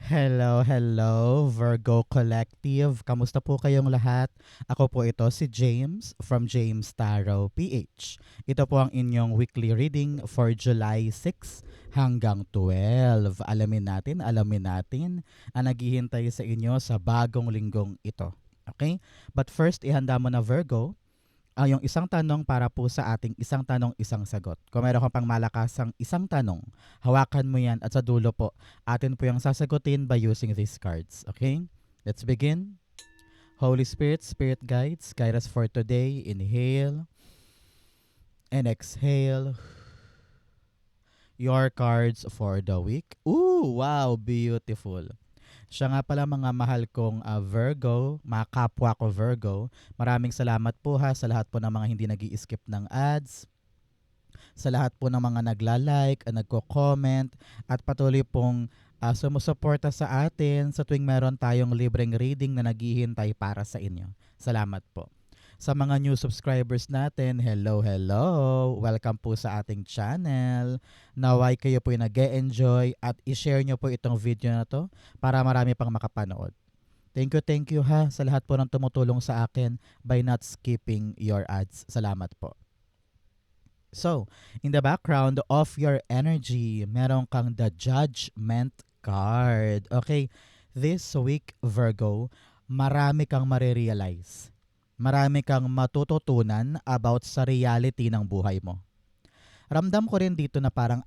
Hello, hello, Virgo Collective. Kamusta po kayong lahat? Ako po ito si James from James Tarot PH. Ito po ang inyong weekly reading for July 6 hanggang 12. Alamin natin ang naghihintay sa inyo sa bagong linggong ito. Okay? But first, ihanda mo na Virgo yung isang tanong para po sa ating isang tanong, isang sagot. Kung meron kang pang malakasang isang tanong, hawakan mo yan at sa dulo po, atin po yung sasagutin by using these cards. Okay? Let's begin. Holy Spirit, Spirit Guides, guide us for today. Inhale and exhale. Your cards for the week. Ooh, wow, beautiful. Siya nga pala mga mahal kong Virgo, mga kapwa ko Virgo. Maraming salamat po ha sa lahat po ng mga hindi nag-i-skip ng ads, sa lahat po ng mga nagla-like, nagko-comment, at patuloy pong sumusuporta sa atin sa tuwing meron tayong libreng reading na naghihintay para sa inyo. Salamat po. Sa mga new subscribers natin, hello, hello! Welcome po sa ating channel. Naway kayo po yung nag-e-enjoy at i-share nyo po itong video na to para marami pang makapanood. Thank you ha sa lahat po ng tumutulong sa akin by not skipping your ads. Salamat po. So, in the background of your energy, meron kang the Judgment card. Okay, this week, Virgo, marami kang marirealize. Marami kang matututunan about sa reality ng buhay mo. Ramdam ko rin dito na parang,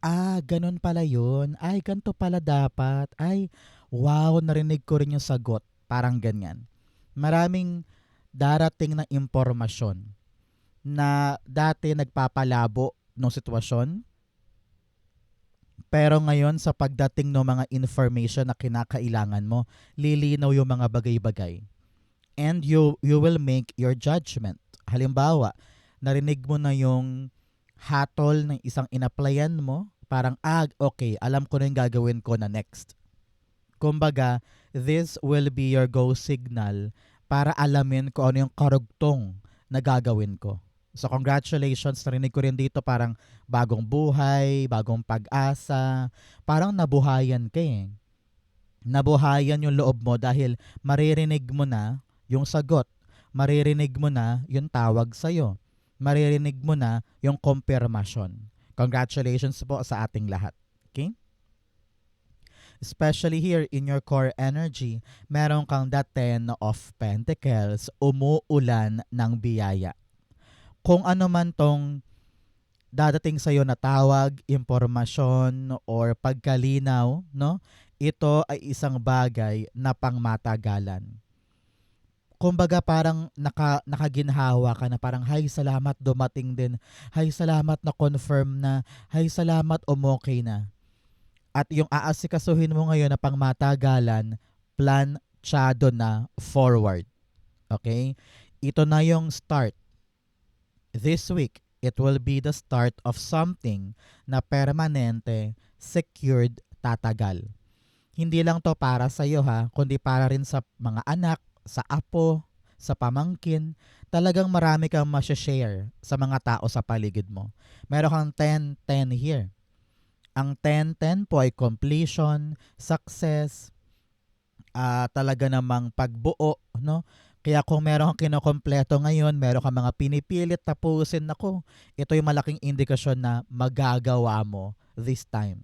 ganun pala yun. Ay, ganito pala dapat. Ay, wow, narinig ko rin yung sagot. Parang ganyan. Maraming darating na impormasyon na dati nagpapalabo ng sitwasyon. Pero ngayon sa pagdating ng mga information na kinakailangan mo, lilinaw yung mga bagay-bagay. And you will make your judgment. Halimbawa, narinig mo na yung hatol ng isang inaplayan mo, parang, okay, alam ko na yung gagawin ko na next. Kumbaga, this will be your go signal para alamin kung ano yung karugtong na gagawin ko. So congratulations, narinig ko rin dito parang bagong buhay, bagong pag-asa, parang nabuhayan ka eh. Nabuhayan yung loob mo dahil maririnig mo na yung sagot. Maririnig mo na yung tawag sa'yo. Maririnig mo na yung confirmation. Congratulations po sa ating lahat. Okay? Especially here in your core energy, meron kang the 10 of Pentacles, umuulan ng biyaya. Kung ano man tong dadating sa'yo na tawag, impormasyon, or pagkalinaw, no? Ito ay isang bagay na pangmatagalan. Kumbaga parang nakaginhawa ka na parang, hay salamat dumating din, hay salamat na confirm na, hay salamat umokay na. At yung aasikasuhin mo ngayon na pangmatagalan, planchado na forward. Okay? Ito na yung start. This week, it will be the start of something na permanente, secured, tatagal. Hindi lang to para sa iyo ha, kundi para rin sa mga anak, sa apo, sa pamangkin. Talagang marami kang masya-share sa mga tao sa paligid mo. Meron kang 10-10 here. Ang 10-10 po ay completion, success, talaga namang pagbuo, no? Kaya kung meron kang kinokompleto ngayon, meron kang mga pinipilit tapusin, ako, ito yung malaking indikasyon na magagawa mo this time.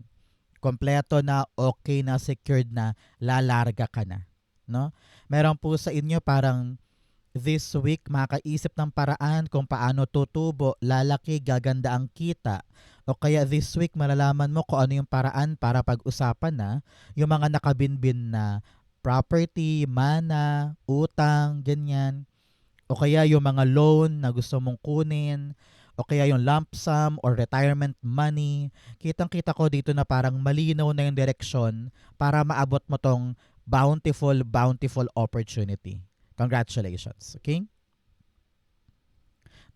Kompleto na, okay na, secured na, lalarga ka na. No? Meron po sa inyo parang this week makaisip ng paraan kung paano tutubo, lalaki, gaganda ang kita. O kaya this week malalaman mo kung ano yung paraan para pag-usapan na yung mga nakabinbin na property, mana, utang, ganyan. O kaya yung mga loan na gusto mong kunin, o kaya yung lump sum or retirement money. Kitang-kita ko dito na parang malinaw na yung direksyon para maabot mo tong bountiful opportunity. Congratulations. Okay?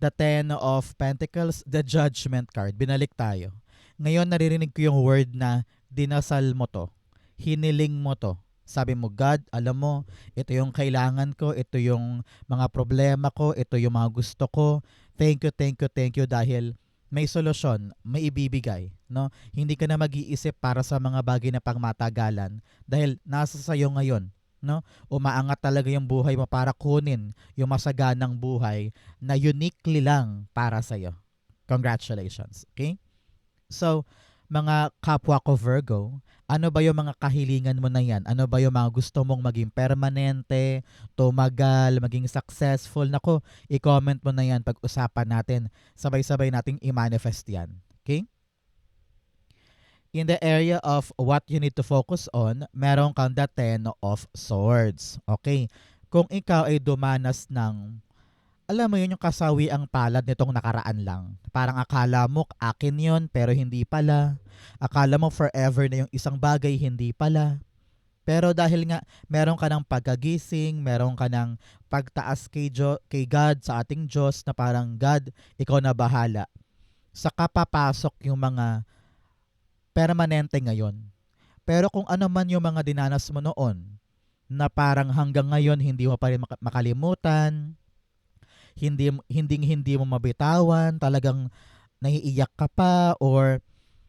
The 10 of Pentacles, the Judgment card. Binalik tayo. Ngayon naririnig ko yung word na dinasal mo to. Hiniling mo to. Sabi mo, God, alam mo, ito yung kailangan ko, ito yung mga problema ko, ito yung mga gusto ko. Thank you dahil may solusyon, may ibibigay, no? Hindi ka na mag-iisip para sa mga bagay na pangmatagalan dahil nasa sayo ngayon, no? Umaangat talaga yung buhay mo para kunin yung masaganang buhay na uniquely lang para sa iyo. Congratulations, okay? So, mga kapwa ko Virgo, ano ba yung mga kahilingan mo na yan? Ano ba yung mga gusto mong maging permanente, tumagal, maging successful? Nako, i-comment mo na yan pag-usapan natin. Sabay-sabay nating i-manifest yan. Okay? In the area of what you need to focus on, meron kang the Ten of Swords. Okay? Kung ikaw ay dumanas ng alam mo yun yung kasawi ang palad nitong nakaraan lang. Parang akala mo akin yun pero hindi pala. Akala mo forever na yung isang bagay, hindi pala. Pero dahil nga meron ka ng pagkagising, meron ka ng pagtaas kay God sa ating Diyos na parang God, ikaw na bahala. Saka papasok yung mga permanente ngayon. Pero kung ano man yung mga dinanas mo noon na parang hanggang ngayon hindi mo pa rin makalimutan, hindi mo mabitawan, talagang naiiyak ka pa or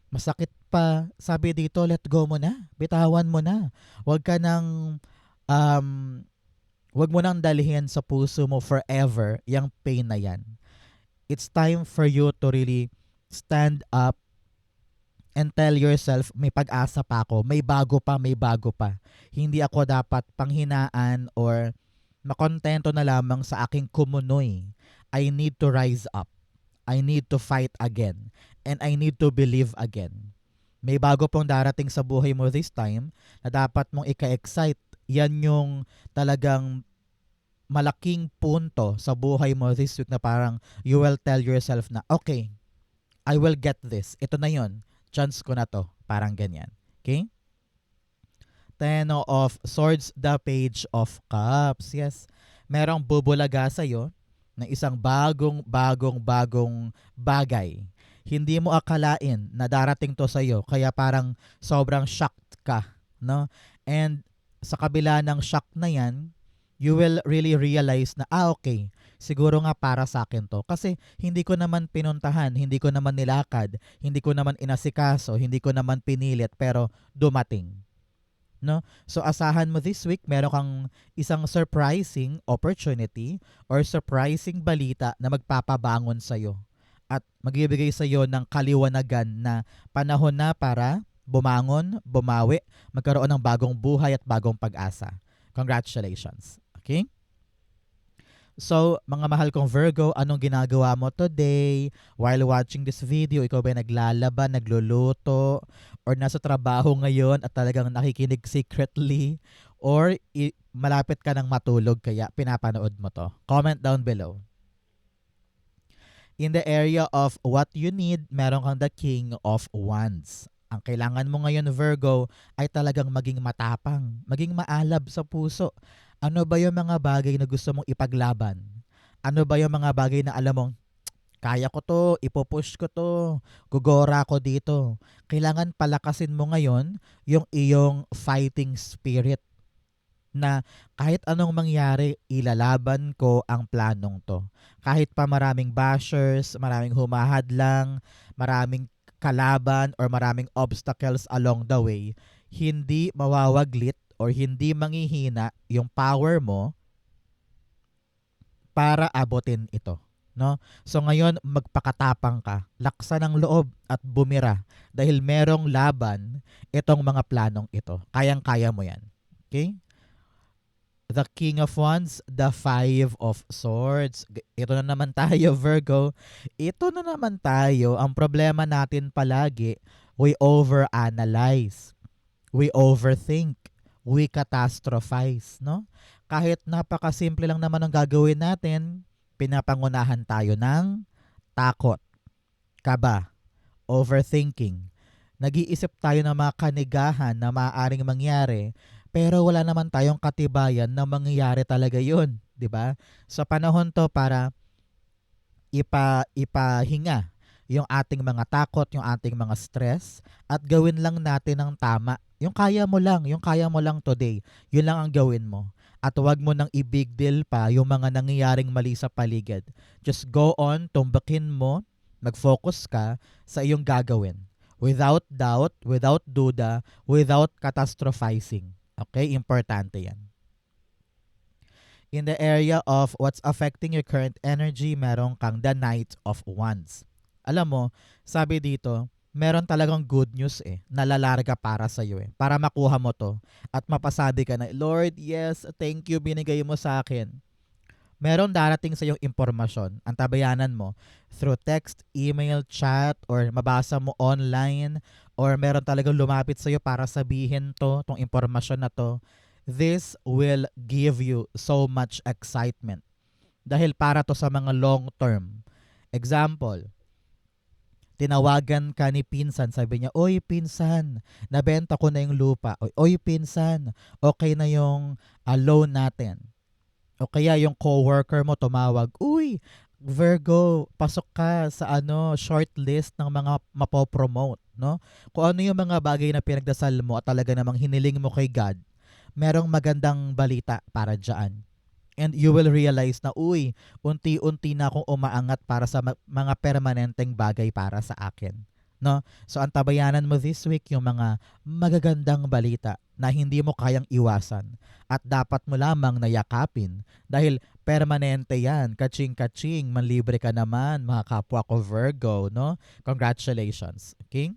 masakit pa, sabi dito, let go mo na. Bitawan mo na. Huwag ka nang um, huwag mo nang dalhin sa puso mo forever yung pain na yan. It's time for you to really stand up and tell yourself, may pag-asa pa ako, may bago pa, may bago pa. Hindi ako dapat panghinaan or makontento na lamang sa aking kumunoy. I need to rise up. I need to fight again. And I need to believe again. May bago pong darating sa buhay mo this time na dapat mong ika-excite. Yan yung talagang malaking punto sa buhay mo this week na parang you will tell yourself na, okay, I will get this. Ito na yon. Chance ko na to. Parang ganyan. Okay? Ten of Swords, the Page of Cups. Yes. Merong bubulaga sa'yo na isang bagong bagay. Hindi mo akalain na darating to sa'yo. Kaya parang sobrang shocked ka. No? And sa kabila ng shock na yan, you will really realize na, okay, siguro nga para sa akin to. Kasi hindi ko naman pinuntahan, hindi ko naman nilakad, hindi ko naman inasikaso, hindi ko naman pinilit, pero dumating. No? So asahan mo this week, meron kang isang surprising opportunity or surprising balita na magpapabangon sa'yo at magbibigay sa'yo ng kaliwanagan na panahon na para bumangon, bumawi, magkaroon ng bagong buhay at bagong pag-asa. Congratulations. Okay? So, mga mahal kong Virgo, anong ginagawa mo today? While watching this video, ikaw ba naglalaban, nagluluto, or nasa trabaho ngayon at talagang nakikinig secretly? Or malapit ka nang matulog kaya pinapanood mo to? Comment down below. In the area of what you need, meron kang the King of Wands. Ang kailangan mo ngayon, Virgo, ay talagang maging matapang, maging maalab sa puso. Ano ba yung mga bagay na gusto mong ipaglaban? Ano ba yung mga bagay na alam mong, kaya ko to, ipopush ko to, gugora ko dito. Kailangan palakasin mo ngayon yung iyong fighting spirit na kahit anong mangyari, ilalaban ko ang planong to. Kahit pa maraming bashers, maraming humahadlang, maraming kalaban or maraming obstacles along the way, hindi mawawaglit or hindi manghihina yung power mo para abutin ito. No? So ngayon, magpakatapang ka, laksa ng loob at bumira dahil merong laban itong mga planong ito. Kayang-kaya mo yan. Okay? The King of Wands, the Five of Swords. Ito na naman tayo, Virgo. Ito na naman tayo. Ang problema natin palagi, we overanalyze. We overthink. We catastrophize, no? Kahit napakasimple lang naman ang gagawin natin, pinapangunahan tayo ng takot, kaba, overthinking. Nag-iisip tayo ng mga kanigahan na maaaring mangyari, pero wala naman tayong katibayan na mangyayari talaga yun, di ba? Sa panahon to para ipahinga yung ating mga takot, yung ating mga stress, at gawin lang natin ang tama. Yung kaya mo lang today, yun lang ang gawin mo. At huwag mo nang i-big deal pa yung mga nangyayaring mali sa paligid. Just go on, tumbakin mo, Mag-focus ka sa iyong gagawin. Without doubt, without duda, without catastrophizing. Okay? Importante yan. In the area of what's affecting your current energy, meron kang the Knight of Wands. Alam mo, sabi dito, meron talagang good news nalalarga para sa iyo para makuha mo to at mapasabi ka na, Lord, yes, thank you, binigay mo sa akin. Meron darating sa iyong impormasyon, antabayanan mo through text, email, chat, or mabasa mo online, or meron talagang lumapit sa iyo para sabihin to, tong impormasyon na to. This will give you so much excitement. Dahil para to sa mga long term. Example, tinawagan ka ni pinsan, sabi niya, oy pinsan, nabenta ko na yung lupa. Oy pinsan, okay na yung loan natin. O kaya yung coworker mo tumawag, uy, Virgo, pasok ka sa shortlist ng mga mapopromote, no? Kung ano yung mga bagay na pinagdasal mo at talaga namang hiniling mo kay God, merong magandang balita para dyan. And you will realize na, uy, unti-unti na akong umaangat para sa mga permanenteng bagay para sa akin. No? So, antabayanan mo this week yung mga magagandang balita na hindi mo kayang iwasan at dapat mo lamang nayakapin dahil permanente yan. Kaching-kaching, manlibre ka naman, mga kapwa ko Virgo, no? Congratulations. Okay?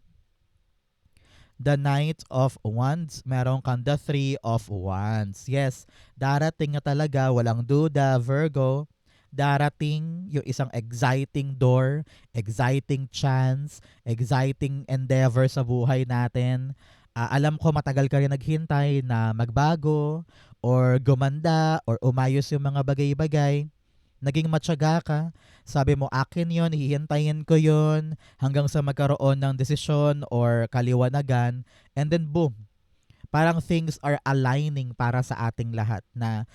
The Knight of Wands, meron kang the Three of Wands. Yes, darating na talaga, walang duda, Virgo. Darating yung isang exciting door, exciting chance, exciting endeavor sa buhay natin. Alam ko matagal ka rin naghintay na magbago or gumanda or umayos yung mga bagay-bagay. Naging matyaga ka. Sabi mo, akin yon, hihintayin ko yon hanggang sa magkaroon ng desisyon or kaliwanagan. And then boom, parang things are aligning para sa ating lahat na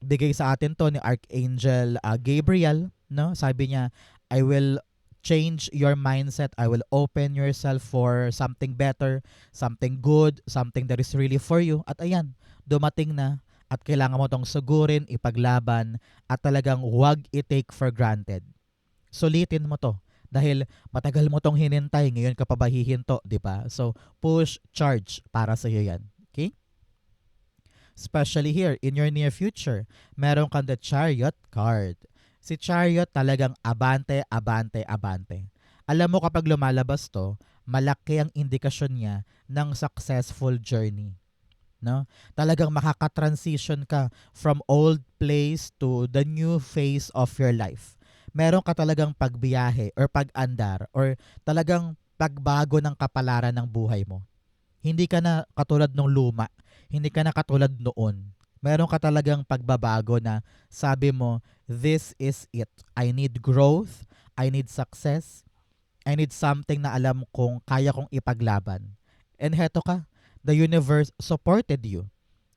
bigay sa atin to ni Archangel Gabriel. No? Sabi niya, I will change your mindset. I will open yourself for something better, something good, something that is really for you. At ayan, dumating na. At kailangan mo tong sugurin, ipaglaban, at talagang huwag i-take for granted. Sulitin mo to. Dahil matagal mo tong hinintay, ngayon ka pa ba hihinto, di ba? So, push, charge para sa iyo yan. Okay? Especially here, in your near future, meron kang the Chariot card. Si Chariot talagang abante, abante, abante. Alam mo kapag lumalabas to, malaki ang indikasyon niya ng successful journey. No? Talagang makaka-transition ka from old place to the new phase of your life. Meron ka talagang pagbiyahe or pag-andar or talagang pagbago ng kapalaran ng buhay mo. Hindi ka na katulad ng luma. Hindi ka na katulad noon. Meron ka talagang pagbabago na sabi mo, this is it. I need growth. I need success. I need something na alam kong kaya kong ipaglaban. And heto ka. The universe supported you.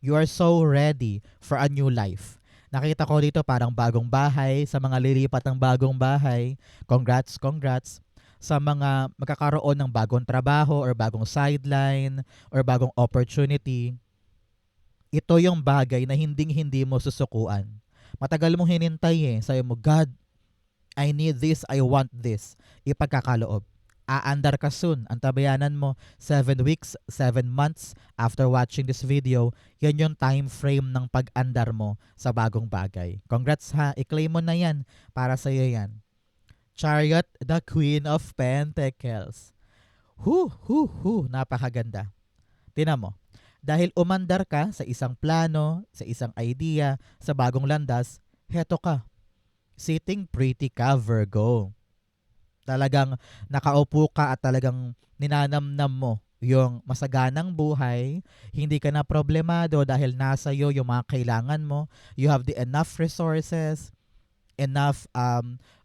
You are so ready for a new life. Nakita ko dito parang bagong bahay, sa mga lilipat ng bagong bahay. Congrats, congrats. Sa mga magkakaroon ng bagong trabaho or bagong sideline or bagong opportunity. Ito yung bagay na hindi mo susukuan. Matagal mong hinintay Sabi mo, God, I need this, I want this. Ipagkakaloob. Aandar ka soon. Antabayanan mo 7 weeks, 7 months after watching this video. Yan yung time frame ng pag-andar mo sa bagong bagay. Congrats ha. I-claim mo na yan. Para sa iyo yan. Chariot, the Queen of Pentacles. Napakaganda. Tingnan mo. Dahil umandar ka sa isang plano, sa isang idea, sa bagong landas, heto ka. Sitting pretty ka, Virgo. Talagang nakaupo ka at talagang ninanamnam mo yung masaganang buhay, hindi ka na problemado dahil nasa iyo yung mga kailangan mo. You have the enough resources, enough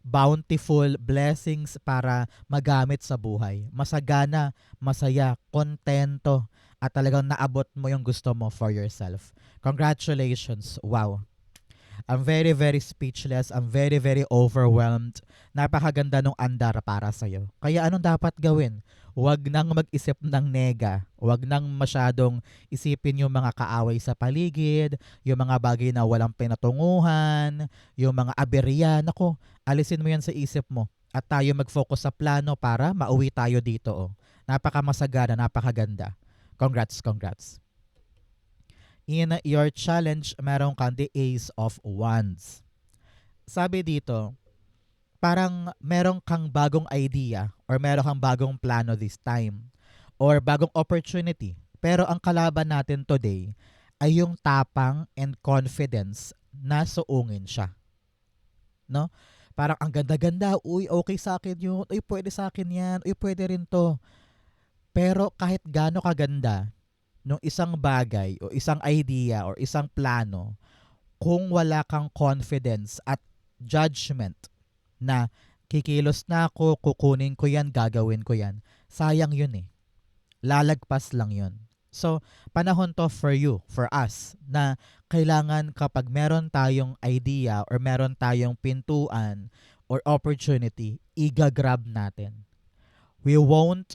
bountiful blessings para magamit sa buhay. Masagana, masaya, kontento, at talagang naabot mo yung gusto mo for yourself. Congratulations. Wow. I'm very, very speechless. I'm very, very overwhelmed. Napakaganda nung andar para sa'yo. Kaya anong dapat gawin? Huwag nang mag-isip ng nega. Huwag nang masyadong isipin yung mga kaaway sa paligid, yung mga bagay na walang pinatunguhan, yung mga aberya. Nako, alisin mo yan sa isip mo. at tayo mag-focus sa plano para mauwi tayo dito. Oh. Napakamasagana, napakaganda. Congrats, congrats. In your challenge, meron kang the Ace of Wands. Sabi dito, parang meron kang bagong idea or meron kang bagong plano this time or bagong opportunity. Pero ang kalaban natin today ay yung tapang and confidence na suungin siya. No? Parang ang ganda-ganda, uy, okay sa akin yun, uy, pwede sa akin yan, uy, pwede rin to. Pero kahit gaano kaganda nung isang bagay o isang idea or isang plano, kung wala kang confidence at judgment na kikilos na ako, kukunin ko yan, gagawin ko yan, sayang yun eh. Lalagpas lang yun. So, panahon to for you, for us, na kailangan kapag meron tayong idea or meron tayong pintuan or opportunity, igagrab natin. We won't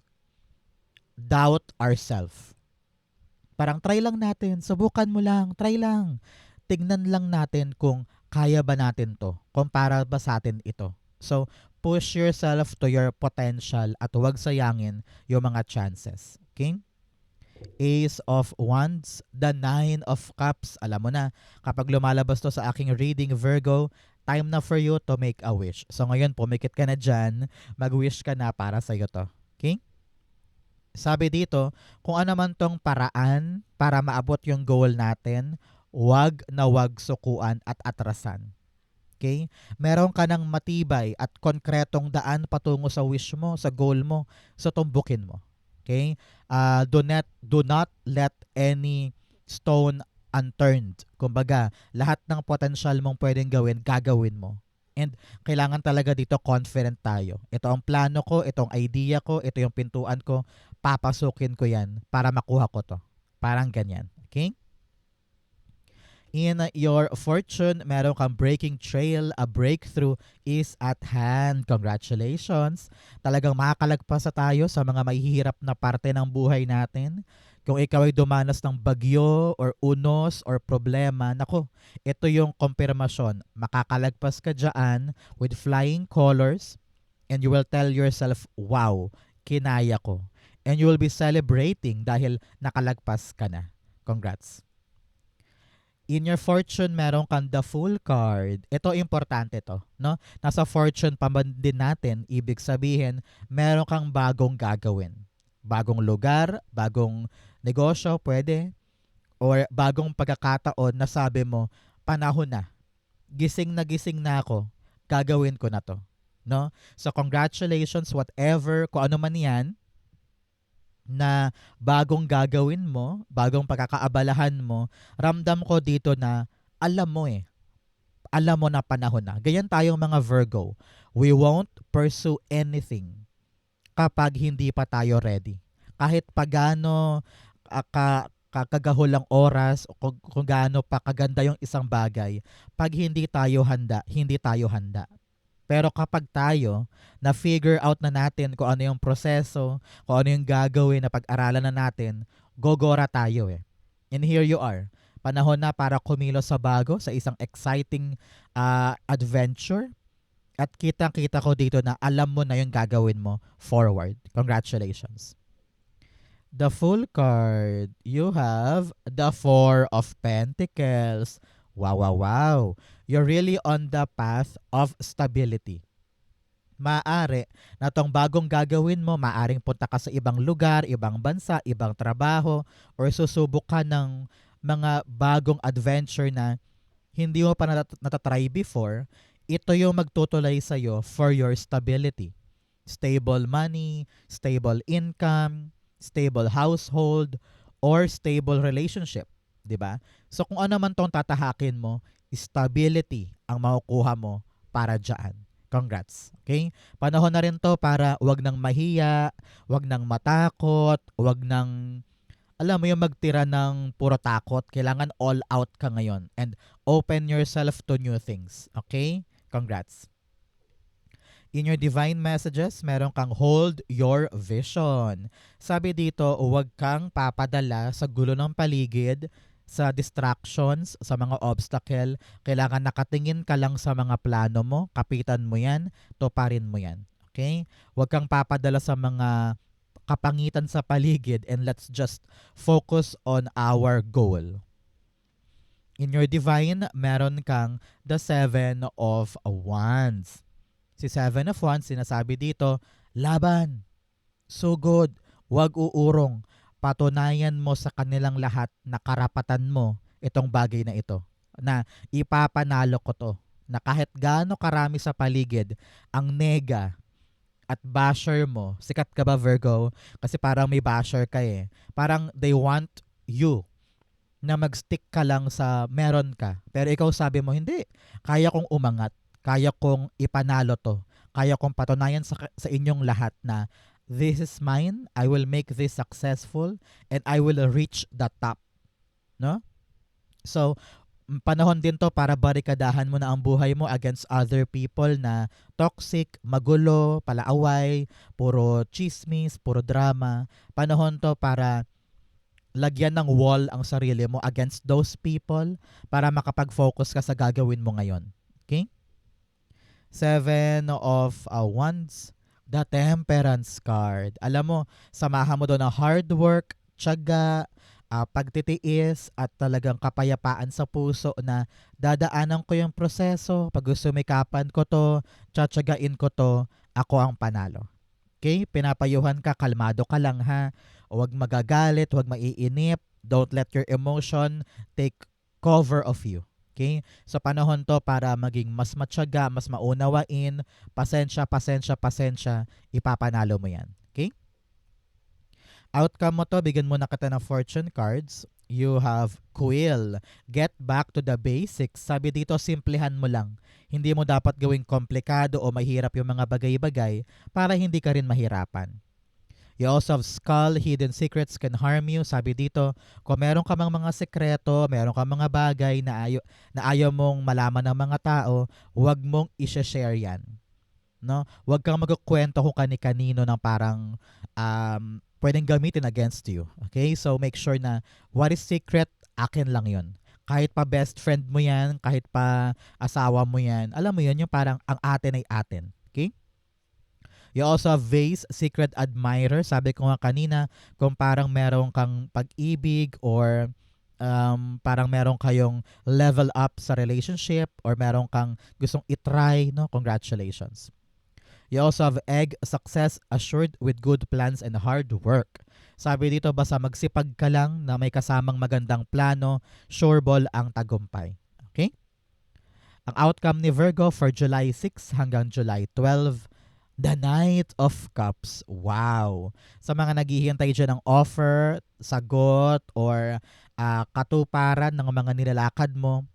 doubt ourselves. Parang try lang natin, subukan mo lang, try lang. Tignan lang natin kung kaya ba natin to, kung para ba sa atin ito. So, push yourself to your potential at huwag sayangin yung mga chances. Okay? Ace of Wands, the Nine of Cups. Alam mo na, kapag lumalabas to sa aking reading, Virgo, time na for you to make a wish. So ngayon, pumikit ka na dyan, mag-wish ka na para sa'yo to. Okay? Sabi dito, kung ano man tong paraan para maabot yung goal natin, wag na wag sukuan at atrasan. Okay? Meron ka ng matibay at konkretong daan patungo sa wish mo, sa goal mo, so tumbukin mo. Okay? Do not let any stone unturned. Kumbaga, lahat ng potential mong pwedeng gawin, gagawin mo. And kailangan talaga dito confident tayo. Ito ang plano ko, itong idea ko, ito yung pintuan ko, papasukin ko yan para makuha ko to. Parang ganyan. Okay? In your fortune, meron kang breaking trail, a breakthrough is at hand. Congratulations! Talagang makakalagpas tayo sa mga mahihirap na parte ng buhay natin. Kung ikaw ay dumanas ng bagyo or unos or problema, nako, ito yung kumpirmasyon. Makakalagpas ka dyan with flying colors and you will tell yourself, wow, kinaya ko. And you will be celebrating dahil nakalagpas ka na. Congrats! In your fortune, meron kang the Fool card. Ito, importante to. No? Nasa fortune pa din natin, ibig sabihin, meron kang bagong gagawin. Bagong lugar, bagong negosyo, pwede. Or bagong pagkakataon na sabi mo, panahon na. Gising na ako. Gagawin ko na to. No? So, congratulations, whatever, kung ano man yan, na bagong gagawin mo, bagong pagkakaabalahan mo, ramdam ko dito na alam mo alam mo na panahon na. Ganyan tayong mga Virgo. We won't pursue anything kapag hindi pa tayo ready. Kahit pagano kagahulang oras o kung gaano pa kaganda yung isang bagay, pag hindi tayo handa, hindi tayo handa. Pero kapag tayo, na-figure out na natin kung ano yung proseso, kung ano yung gagawin na pag-aralan na natin, gogora tayo eh. And here you are. Panahon na para kumilos sa bago, sa isang exciting adventure. At kitang-kita ko dito na alam mo na yung gagawin mo forward. Congratulations. The Fool card. You have the Four of Pentacles. Wow, wow, wow. You're really on the path of stability. Maaari na tong bagong gagawin mo, maaring punta ka sa ibang lugar, ibang bansa, ibang trabaho, or susubok ka ng mga bagong adventure na hindi mo pa natatry before. Ito yung magtutulay sa'yo for your stability. Stable money, stable income, stable household, or stable relationship. Diba? So kung ano man tong tatahakin mo, stability ang makukuha mo para dyan. Congrats. Okay? Panahon na rin to para wag nang mahiya, wag nang matakot, wag nang, alam mo yung magtira ng puro takot. Kailangan all out ka ngayon and open yourself to new things. Okay? Congrats. In your divine messages, meron kang hold your vision. Sabi dito, huwag kang papadala sa gulo ng paligid. sa distractions, sa mga obstacle. Kailangan nakatingin ka lang sa mga plano mo, kapitan mo yan, tuparin mo yan. Okay? Huwag kang papadala sa mga kapangitan sa paligid, and let's just focus on our goal. In your divine, meron kang the Seven of Wands. Si Seven of Wands, sinasabi dito, laban, sugod, wag uurong. Patunayan mo sa kanilang lahat na karapatan mo itong bagay na ito. Na ipapanalo ko to. Na kahit gaano karami sa paligid ang nega at basher mo. Sikat ka ba, Virgo? Kasi parang may basher ka eh. Parang they want you na mag-stick ka lang sa meron ka. Pero ikaw sabi mo, hindi. Kaya kong umangat. Kaya kong ipanalo to. Kaya kong patunayan sa inyong lahat na this is mine. I will make this successful and I will reach the top. No? So, panahon din to para barikadahan mo na ang buhay mo against other people na toxic, magulo, palaaway, puro chismis, puro drama. Panahon to para lagyan ng wall ang sarili mo against those people para makapag-focus ka sa gagawin mo ngayon. Okay? Seven of Wands, the Temperance card. Alam mo, samahan mo doon ang hard work, tiyaga, pagtitiis at talagang kapayapaan sa puso na dadaanan ko yung proseso. Pag sumikapan ko to, tsatsagain ko to, ako ang panalo. Okay? Pinapayuhan ka, kalmado ka lang ha. Huwag magagalit, huwag maiinip. Don't let your emotion take cover of you. Okay? Sa panahon to para maging mas matyaga, mas maunawain, pasensya, ipapanalo mo yan. Okay? Outcome mo to, bigyan mo na kita ng fortune cards. You have Quill. Get back to the basics. Sabi dito, simplihan mo lang. Hindi mo dapat gawing komplikado o mahirap yung mga bagay-bagay para hindi ka rin mahirapan. You also have Skull, hidden secrets can harm you. Sabi dito, kung meron ka mang mga sekreto, meron ka mga bagay na ayaw mong malaman ng mga tao, huwag mong i-share yan. No? Huwag kang magkukwento kung kani-kanino ng parang pwedeng gamitin against you. Okay? So make sure na what is secret, akin lang yun. Kahit pa best friend mo yan, kahit pa asawa mo yan, alam mo yun, yung parang ang atin ay atin. Okay? You also have Vase, secret admirer. Sabi ko nga kanina, kung parang meron kang pag-ibig or parang meron kayong level up sa relationship or meron kang gustong itry, no? Congratulations. You also have Egg, success assured with good plans and hard work. Sabi dito, basta magsipag ka lang na may kasamang magandang plano, sure ball ang tagumpay. Okay? Ang outcome ni Virgo for July 6 hanggang July 12, the Knight of Cups. Wow! Sa mga naghihintay dyan ng offer, sagot, or katuparan ng mga nilalakad mo,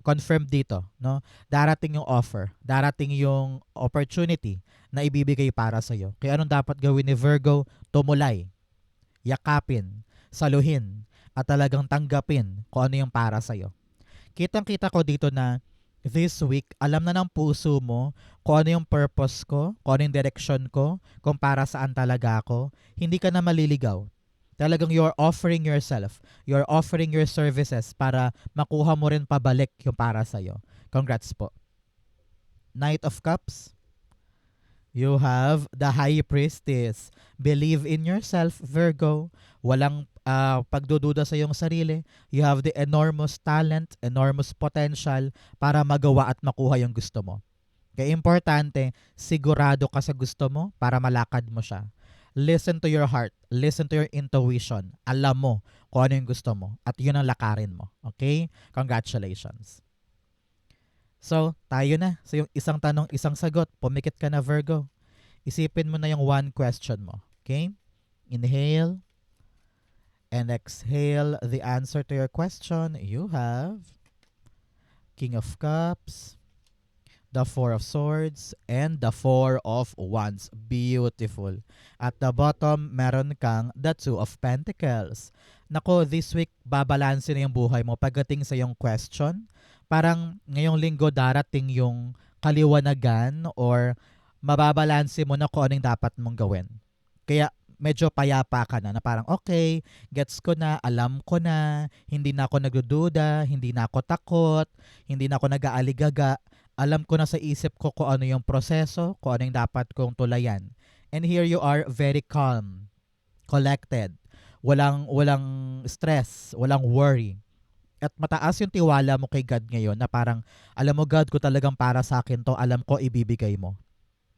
confirm dito, no? Darating yung offer, darating yung opportunity na ibibigay para sa iyo. Kaya anong dapat gawin ni Virgo? Tumulay, yakapin, saluhin, at talagang tanggapin kung ano yung para sa iyo. Kitang-kita ko dito na this week, alam na ng puso mo kung ano yung purpose ko, kung ano yung direction ko, kung para saan talaga ako. Hindi ka na maliligaw. Talagang you're offering yourself. You're offering your services para makuha mo rin pabalik yung para sa'yo. Congrats po. Knight of Cups. You have the High Priestess. Believe in yourself, Virgo. Walang pagdududa sa iyong sarili. You have the enormous talent, enormous potential para magawa at makuha yung gusto mo. Kaya importante, sigurado ka sa gusto mo para malakad mo siya. Listen to your heart. Listen to your intuition. Alam mo kung ano yung gusto mo. At yun ang lakarin mo. Okay? Congratulations. So, tayo na. So, yung isang tanong, isang sagot. Pumikit ka na, Virgo. Isipin mo na yung one question mo. Okay? Inhale. And exhale the answer to your question. You have King of Cups, the Four of Swords, and the Four of Wands. Beautiful. At the bottom, meron kang the Two of Pentacles. Nako, this week, babalansin na yung buhay mo pagdating sa yung question. Parang ngayong linggo darating yung kaliwanagan or mababalansin mo na kung anong dapat mong gawin. Kaya medyo payapa ka na parang okay, gets ko na, alam ko na, hindi na ako nagdududa, hindi na ako takot, hindi na ako nag-aaligaga. Alam ko na sa isip ko kung ano yung proseso, kung ano yung dapat kong tulayan. And here you are, very calm, collected. Walang stress, walang worry. At mataas yung tiwala mo kay God ngayon na parang, alam mo God, ko talagang para sa akin to, alam ko ibibigay mo.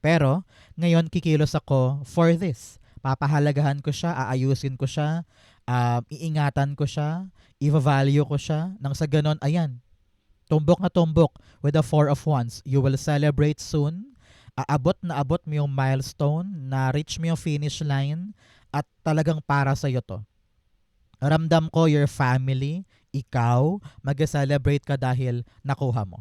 Pero, ngayon kikilos ako for this. Papahalagahan ko siya, aayusin ko siya, iingatan ko siya, i-value ko siya. Nang sa ganon, ayan, tumbok na tumbok with the Four of Wands. You will celebrate soon. Abot mo yung milestone, na-reach mo yung finish line, at talagang para sa'yo to. Ramdam ko your family, ikaw, mag-celebrate ka dahil nakuha mo.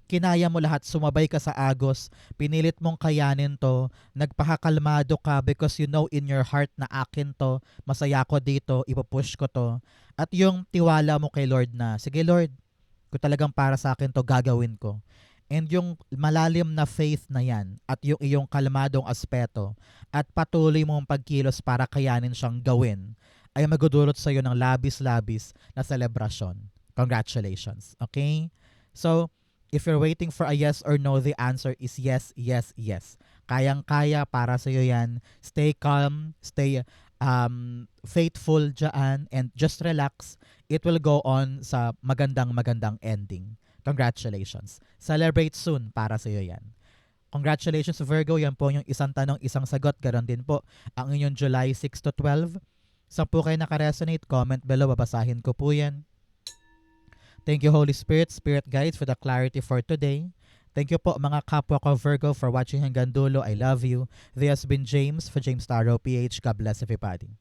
Kinaya mo lahat, sumabay ka sa agos, pinilit mong kayanin to, nagpakakalmado ka because you know in your heart na akin to, masaya ko dito, ipupush ko to. At yung tiwala mo kay Lord na, sige Lord, kung talagang para sa akin to, gagawin ko. And yung malalim na faith na yan at yung iyong kalmadong aspeto at patuloy mong pagkilos para kayanin siyang gawin ay magdudulot sa iyo ng labis-labis na selebrasyon. Congratulations. Okay? So, if you're waiting for a yes or no, the answer is yes, yes, yes. Kayang-kaya para sa iyo yan. Stay calm, stay faithful dyan, and just relax. It will go on sa magandang ending. Congratulations. Celebrate soon para sa iyo yan. Congratulations Virgo, yan po yung isang tanong, isang sagot. Ganon din po ang inyong July 6 to 12. Saan po kayo nakaresonate? Comment below, babasahin ko po yan. Thank you Holy Spirit, Spirit Guides for the clarity for today. Thank you po mga kapwa ko Virgo for watching hanggang dulo. I love you. This has been James for James Taro PH. God bless everybody.